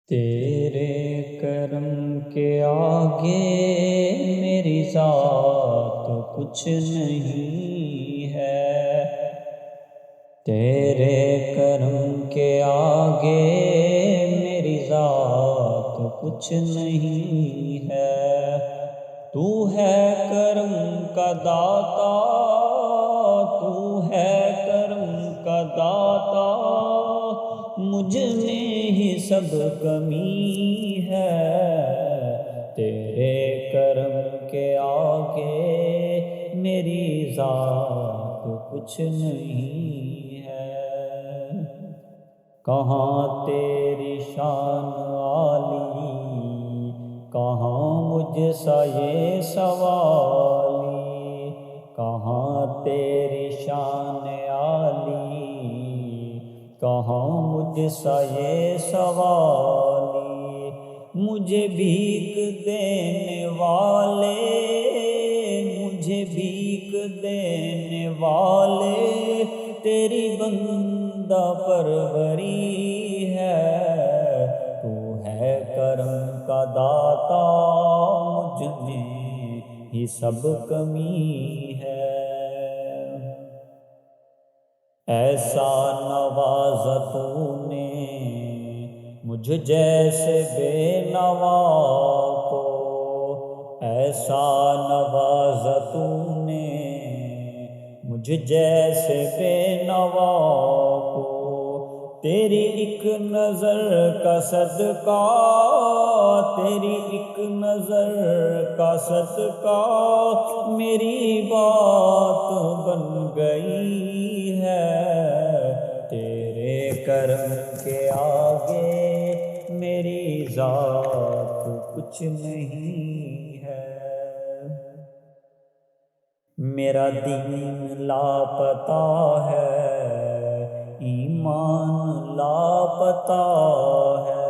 تیرے کرم کے آگے میری ذات کچھ نہیں ہے، تیرے کرم کے آگے میری ذات کچھ نہیں ہے۔ تو ہے کرم کا داتا، تو ہے کرم کا داتا، مجھ میں ہی سب کمی ہے۔ تیرے کرم کے آگے میری ذات کچھ نہیں ہے۔ کہاں تیری شان عالی، کہاں مجھ سا یہ سوالی، کہاں تیری شان عالی، کہاں مجھ سا یہ سوالی۔ مجھے بھیک دینے والے، مجھے بھیک دینے والے، تیری بندہ پروری ہے۔ تو ہے کرم کا داتا، مجھ میں ہی سب کمی ہے۔ ایسا نوازا تو نے مجھ جیسے بے نوا کو، ایسا نوازا تو نے مجھ جیسے بے نوا کو۔ تیری ایک نظر کا صدقہ، تیری ایک نظر کا صدقہ، میری بات بن گئی ہے۔ تیرے کرم کے آگے میری ذات کچھ نہیں ہے۔ میرا دین لاپتہ ہے، ایمان لاپتہ ہے۔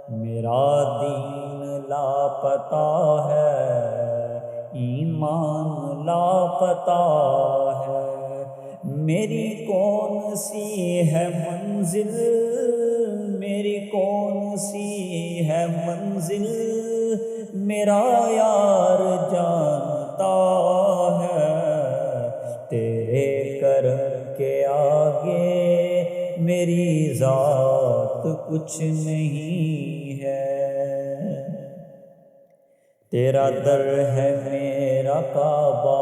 میرا دین لاپتہ ہے، ایمان لاپتہ ہے۔ میری کون سی ہے منزل، میری کون سی ہے منزل، میرا یار جانتا ہے۔ تیرے کرم کے آگے میری ذات کچھ نہیں ہے۔ تیرا در ہے میرا کعبہ،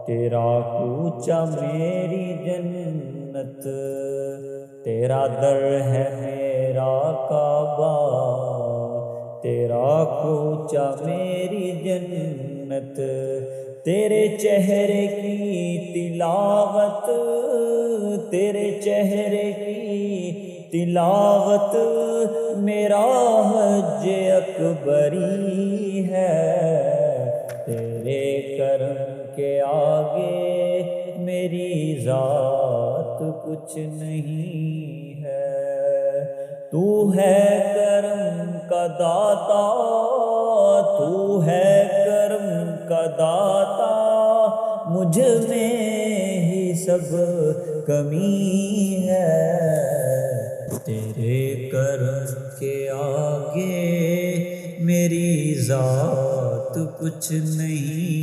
تیرا کوچہ میری جنت، تیرا در ہے میرا کعبہ، تیرا کوچہ میری جنت۔ تیرے چہرے کی تلاوت، تیرے چہرے کی تلاوت، میرا حج اکبری ہے۔ تیرے کرم کے آگے میری ذات کچھ نہیں ہے۔ تو ہے کرم کا داتا، تو ہے کرم کا داتا، مجھ میں ہی سب کمی ہے۔ تیرے کرم کے آگے میری ذات کچھ نہیں